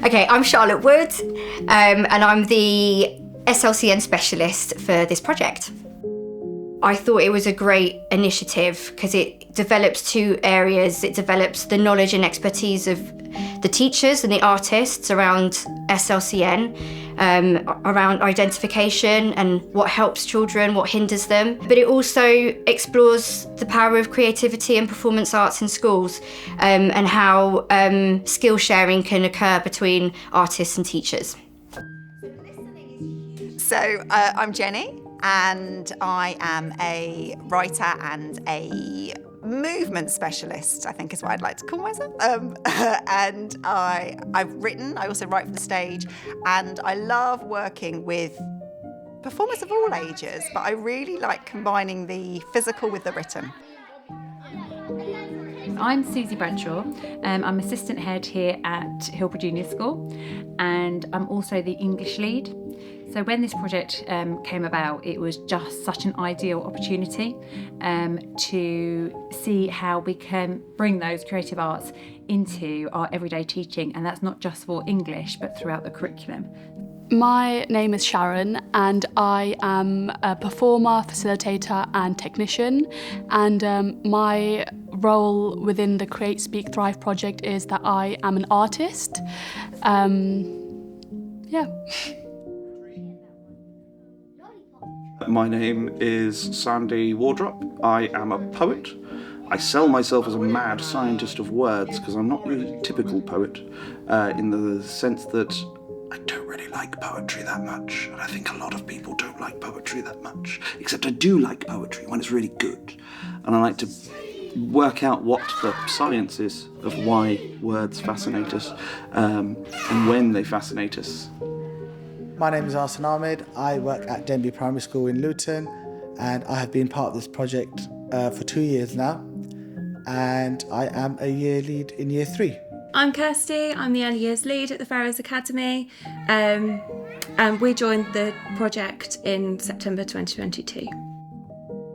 Okay, I'm Charlotte Wood, and I'm the SLCN specialist for this project. I thought it was a great initiative because it develops two areas. It develops the knowledge and expertise of the teachers and the artists around SLCN, around identification and what helps children, what hinders them. But it also explores the power of creativity and performance arts in schools, and how skill sharing can occur between artists and teachers. So I'm Jenny, and I am a writer and a movement specialist, I think is what I'd like to call myself. And I've written, I also write for the stage, and I love working with performers of all ages, but I really like combining the physical with the written. I'm Susie Bradshaw. I'm assistant head here at Hillbrook Junior School, and I'm also the English lead. So when this project came about, it was just such an ideal opportunity to see how we can bring those creative arts into our everyday teaching, and that's not just for English but throughout the curriculum. My name is Sharon, and I am a performer, facilitator and technician, and my role within the Create, Speak, Thrive project is that I am an artist. My name is Sandy Wardrop. I am a poet. I sell myself as a mad scientist of words because I'm not really a typical poet in the sense that I don't really like poetry that much, and I think a lot of people don't like poetry that much, except I do like poetry when it's really good, and I like to work out what the science is of why words fascinate us and when they fascinate us. My name is Arsen Ahmed. I work at Denby Primary School in Luton, and I have been part of this project for 2 years now, and I am a year lead in year 3. I'm Kirsty, I'm the early years lead at the Farrows Academy, and we joined the project in September 2022.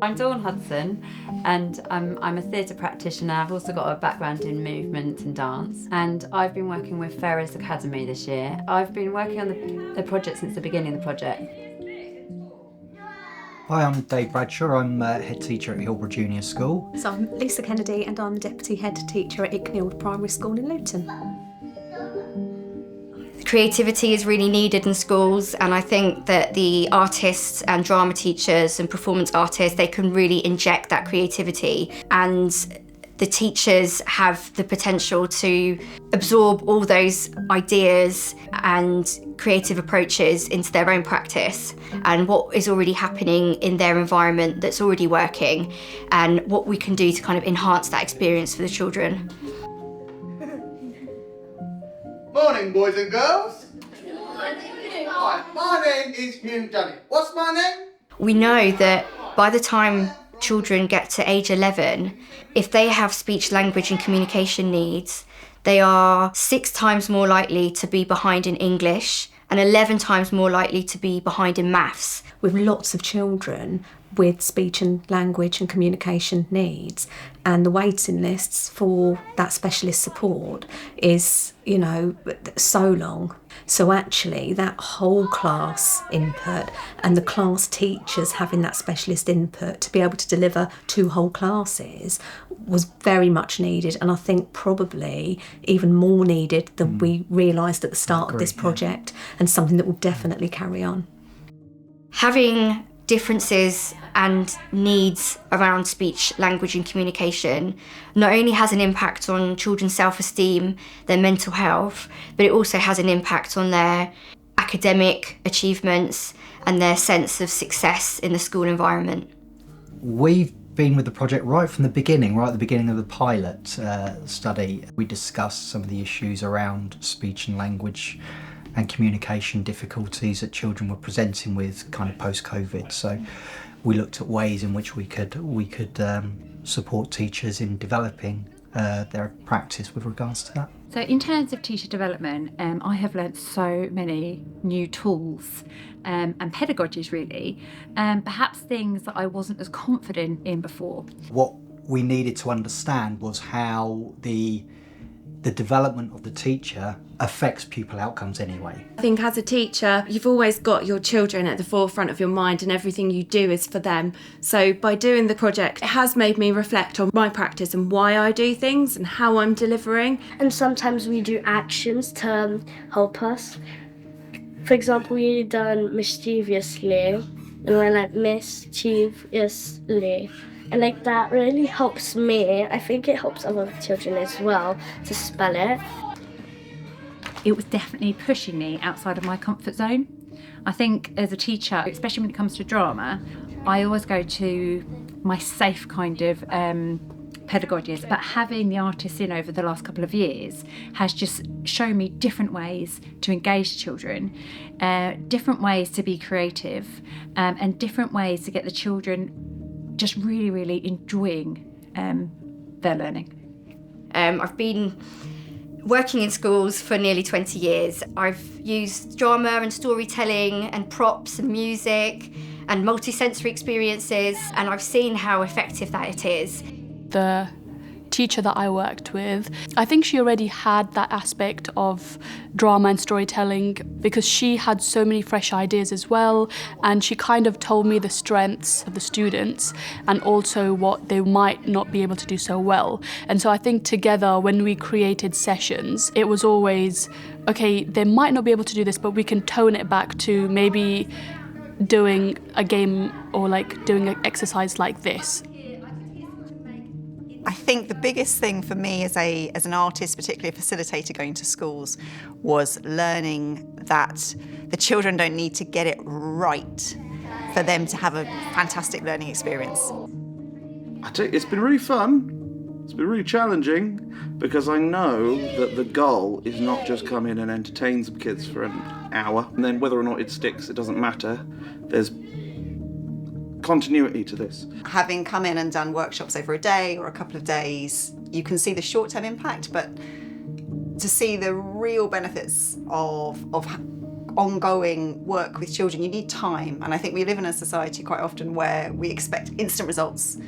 I'm Dawn Hudson, and I'm a theatre practitioner. I've also got a background in movement and dance, and I've been working with Farrows Academy this year. I've been working on the project since the beginning of the project. Hi, I'm Dave Bradshaw. I'm head teacher at Hillbrook Junior School. So I'm Lisa Kennedy, and I'm the deputy head teacher at Icknield Primary School in Luton. Creativity is really needed in schools, and I think that the artists and drama teachers and performance artists, they can really inject that creativity, and the teachers have the potential to absorb all those ideas and creative approaches into their own practice, and what is already happening in their environment that's already working, and what we can do to kind of enhance that experience for the children. Morning, boys and girls. Hi, my name is Hugh Dunny. What's my name? We know that by the time children get to age 11, if they have speech, language and communication needs, they are 6 times more likely to be behind in English and 11 times more likely to be behind in maths. With lots of children with speech and language and communication needs, and the waiting lists for that specialist support is, so long. So actually that whole class input and the class teachers having that specialist input to be able to deliver 2 whole classes was very much needed, and I think probably even more needed than we realised at the start of this project, and something that will definitely carry on. Having differences and needs around speech, language and communication not only has an impact on children's self-esteem, their mental health, but it also has an impact on their academic achievements and their sense of success in the school environment. We've been with the project right from the beginning, right at the beginning of the pilot study. We discussed some of the issues around speech and language and communication difficulties that children were presenting with kind of post-COVID. So we looked at ways in which we could support teachers in developing their practice with regards to that. So in terms of teacher development, I have learnt so many new tools and pedagogies really, perhaps things that I wasn't as confident in before. What we needed to understand was how the development of the teacher affects pupil outcomes anyway. I think as a teacher, you've always got your children at the forefront of your mind and everything you do is for them. So by doing the project, it has made me reflect on my practice and why I do things and how I'm delivering. And sometimes we do actions to help us. For example, we done mischievously and we're like mischievously. And like that really helps me. I think it helps other children as well to spell it. It was definitely pushing me outside of my comfort zone. I think as a teacher, especially when it comes to drama, I always go to my safe kind of pedagogies, but having the artists in over the last couple of years has just shown me different ways to engage children, different ways to be creative, and different ways to get the children just really, really enjoying their learning. I've been working in schools for nearly 20 years. I've used drama and storytelling and props and music and multisensory experiences, and I've seen how effective that it is. The teacher that I worked with, I think she already had that aspect of drama and storytelling because she had so many fresh ideas as well, and she kind of told me the strengths of the students and also what they might not be able to do so well. And so I think together when we created sessions, it was always, okay, they might not be able to do this, but we can tone it back to maybe doing a game or like doing an exercise like this. I think the biggest thing for me as an artist, particularly a facilitator going to schools, was learning that the children don't need to get it right for them to have a fantastic learning experience. I tell you, it's been really fun. It's been really challenging because I know that the goal is not just come in and entertain some kids for an hour and then whether or not it sticks, it doesn't matter. There's continuity to this. Having come in and done workshops over a day or a couple of days, you can see the short-term impact, but to see the real benefits of ongoing work with children, you need time. And I think we live in a society quite often where we expect instant results.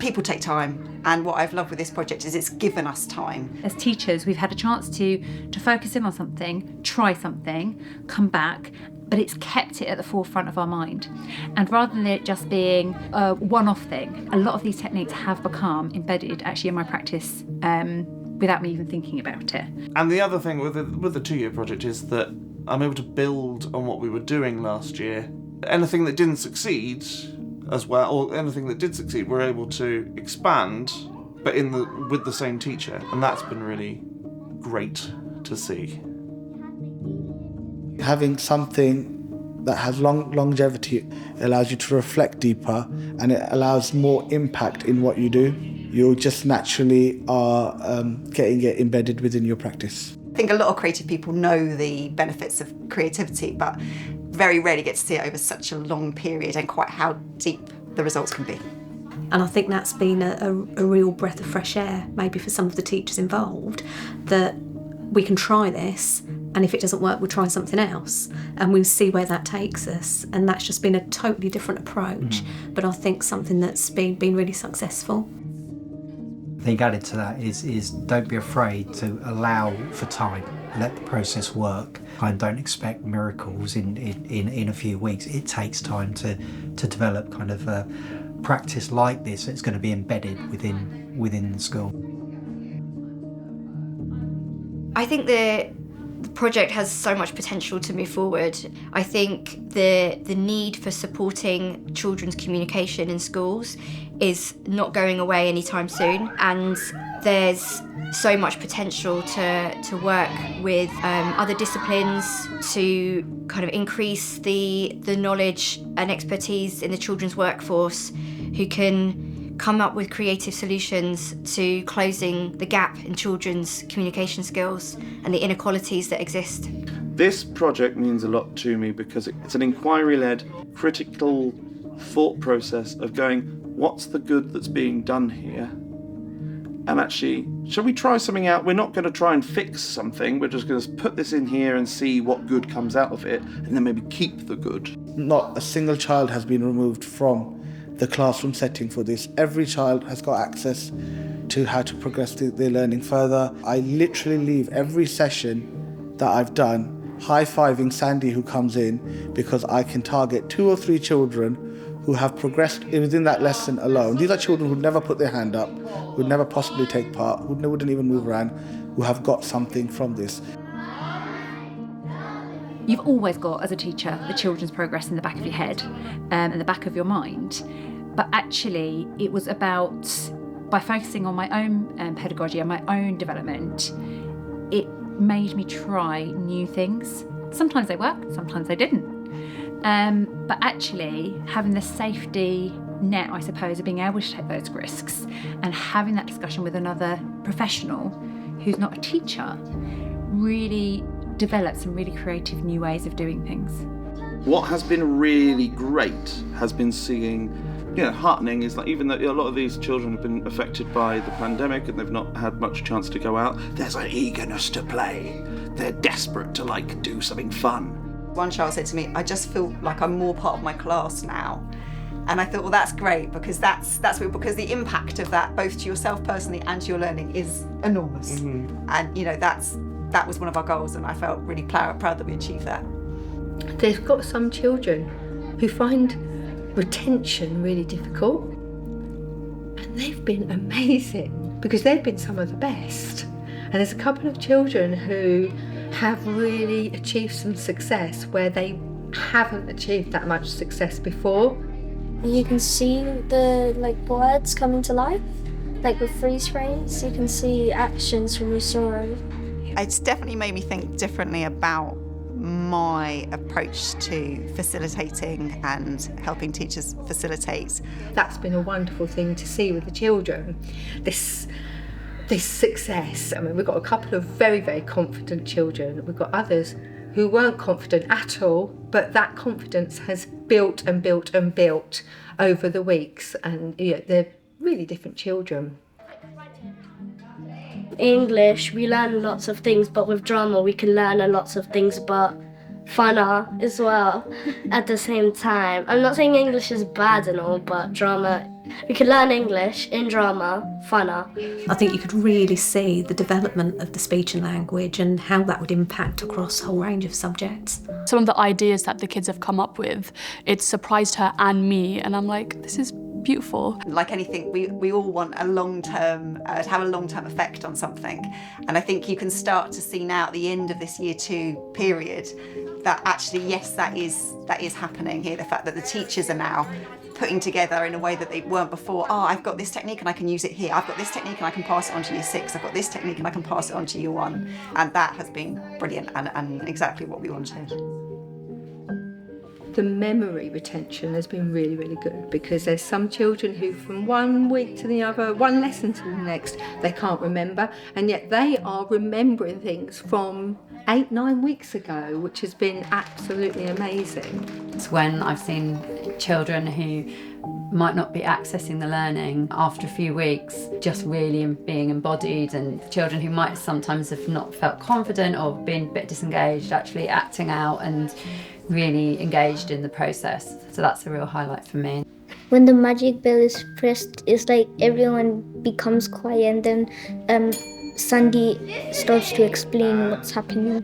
People take time, and what I've loved with this project is it's given us time. As teachers, we've had a chance to focus in on something, try something, come back, but it's kept it at the forefront of our mind. And rather than it just being a one-off thing, a lot of these techniques have become embedded actually in my practice without me even thinking about it. And the other thing with the 2-year project is that I'm able to build on what we were doing last year. Anything that didn't succeed as well, or anything that did succeed, we're able to expand, but with the same teacher. And that's been really great to see. Having something that has longevity allows you to reflect deeper, and it allows more impact in what you do. You just naturally are getting it embedded within your practice. I think a lot of creative people know the benefits of creativity, but very rarely get to see it over such a long period and quite how deep the results can be. And I think that's been a real breath of fresh air, maybe for some of the teachers involved, that we can try this, and if it doesn't work, we'll try something else, and we'll see where that takes us. And that's just been a totally different approach, but I think something that's been really successful. I think added to that is don't be afraid to allow for time, let the process work, and don't expect miracles in a few weeks. It takes time to develop kind of a practice like this that's going to be embedded within the school. I think the project has so much potential to move forward. I think the need for supporting children's communication in schools is not going away anytime soon, and there's so much potential to work with other disciplines to kind of increase the knowledge and expertise in the children's workforce, who can come up with creative solutions to closing the gap in children's communication skills and the inequalities that exist. This project means a lot to me because it's an inquiry-led, critical thought process of going, what's the good that's being done here? And actually, shall we try something out? We're not going to try and fix something. We're just going to put this in here and see what good comes out of it, and then maybe keep the good. Not a single child has been removed from the classroom setting for this. Every child has got access to how to progress their learning further. I literally leave every session that I've done high-fiving Sandy who comes in, because I can target 2 or 3 children who have progressed within that lesson alone. These are children who'd never put their hand up, who'd never possibly take part, who wouldn't even move around, who have got something from this. You've always got, as a teacher, the children's progress in the back of your head and the back of your mind. But actually, it was about, by focusing on my own pedagogy and my own development, it made me try new things. Sometimes they worked, sometimes they didn't. But actually, having the safety net, I suppose, of being able to take those risks and having that discussion with another professional who's not a teacher really developed some really creative new ways of doing things. What has been really great has been seeing, heartening is like, even though a lot of these children have been affected by the pandemic and they've not had much chance to go out, there's an eagerness to play. They're desperate to do something fun. One child said to me, I just feel like I'm more part of my class now. And I thought, well, that's great, because because the impact of that, both to yourself personally and to your learning, is enormous. Mm-hmm. And that was one of our goals, and I felt really proud that we achieved that. They've got some children who find retention really difficult, and they've been amazing because they've been some of the best. And there's a couple of children who have really achieved some success where they haven't achieved that much success before. You can see the words coming to life, with freeze frames. You can see actions from your story. It's definitely made me think differently about my approach to facilitating and helping teachers facilitate. That's been a wonderful thing to see with the children. This success. I mean, we've got a couple of very, very confident children. We've got others who weren't confident at all, but that confidence has built and built and built over the weeks, and they're really different children. English, we learn lots of things, but with drama we can learn lots of things, but funner as well at the same time. I'm not saying English is bad and all, but drama, we can learn English in drama, funner. I think you could really see the development of the speech and language and how that would impact across a whole range of subjects. Some of the ideas that the kids have come up with, it surprised her and me, and I'm like, this is beautiful. Like anything, we all want to have a long-term effect on something. And I think you can start to see now at the end of this year 2 period that actually, yes, that is happening here. The fact that the teachers are now putting together in a way that they weren't before. I've got this technique and I can use it here. I've got this technique and I can pass it on to year 6. I've got this technique and I can pass it on to year 1. And that has been brilliant and exactly what we wanted. The memory retention has been really, really good, because there's some children who from one week to the other, one lesson to the next, they can't remember, and yet they are remembering things from 8-9 weeks ago, which has been absolutely amazing. It's when I've seen children who might not be accessing the learning after a few weeks just really being embodied, and children who might sometimes have not felt confident or been a bit disengaged actually acting out and really engaged in the process. So that's a real highlight for me. When the magic bell is pressed, it's like everyone becomes quiet, and then Sandy starts to explain what's happening.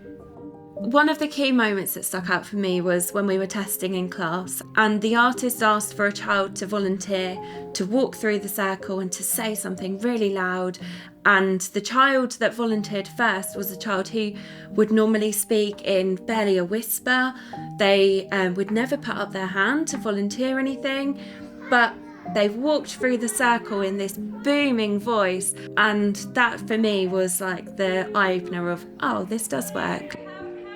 One of the key moments that stuck out for me was when we were testing in class, and the artist asked for a child to volunteer to walk through the circle and to say something really loud. And the child that volunteered first was a child who would normally speak in barely a whisper. They would never put up their hand to volunteer anything, but they walked through the circle in this booming voice, and that for me was like the eye-opener of, oh, this does work.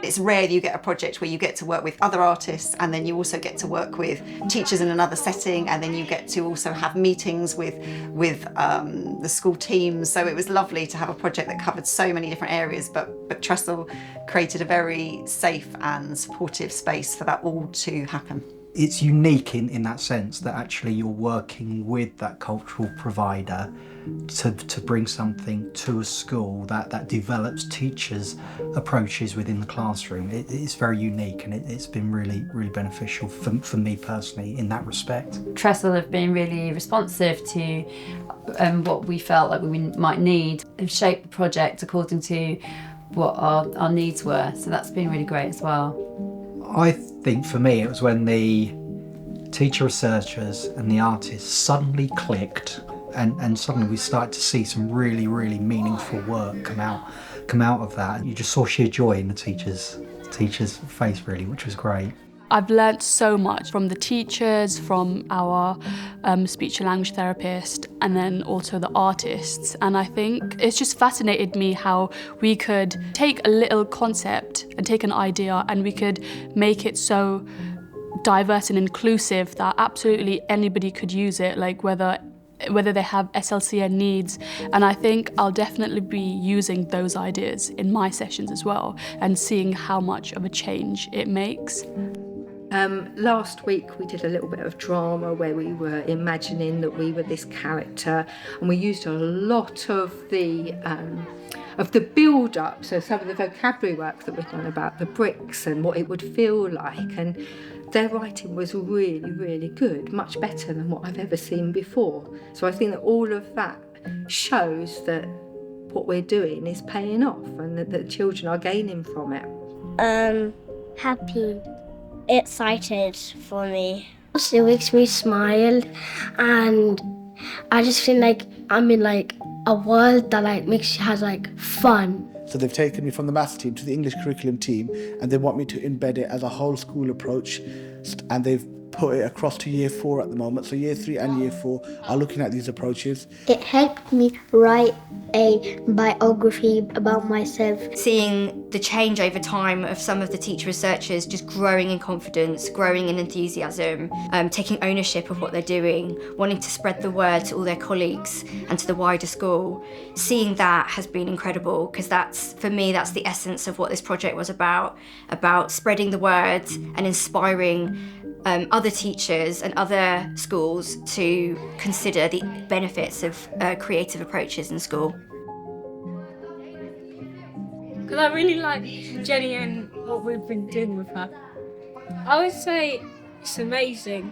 It's rare that you get a project where you get to work with other artists, and then you also get to work with teachers in another setting, and then you get to also have meetings with the school teams. So it was lovely to have a project that covered so many different areas, but Trestle created a very safe and supportive space for that all to happen. It's unique in that sense that actually you're working with that cultural provider to bring something to a school that develops teachers' approaches within the classroom. It's very unique, and it's been really, really beneficial for me personally in that respect. Trestle have been really responsive to what we felt like we might need, and shaped the project according to what our needs were, so that's been really great as well. I think for me it was when the teacher researchers and the artists suddenly clicked, and suddenly we started to see some really, really meaningful work come out of that. You just saw sheer joy in the teacher's face, really, which was great. I've learnt so much from the teachers, from our speech and language therapist, and then also the artists. And I think it's just fascinated me how we could take a little concept and take an idea and we could make it so diverse and inclusive that absolutely anybody could use it, like whether they have SLCN needs. And I think I'll definitely be using those ideas in my sessions as well and seeing how much of a change it makes. Last week we did a little bit of drama where we were imagining that we were this character, and we used a lot of the build-up, so some of the vocabulary work that we've done about the bricks and what it would feel like, and their writing was really, really good, much better than what I've ever seen before. So I think that all of that shows that what we're doing is paying off and that the children are gaining from it. Happy. Excited for me. It makes me smile, and I just feel like I'm in like a world that has fun. So they've taken me from the maths team to the English curriculum team, and they want me to embed it as a whole school approach, and they've put it across to year 4 at the moment. So year 3 and year 4 are looking at these approaches. It helped me write a biography about myself. Seeing the change over time of some of the teacher researchers just growing in confidence, growing in enthusiasm, taking ownership of what they're doing, wanting to spread the word to all their colleagues and to the wider school. Seeing that has been incredible, because for me that's the essence of what this project was about spreading the word and inspiring other teachers and other schools to consider the benefits of creative approaches in school. Because I really like Jenny and what we've been doing with her. I would say it's amazing.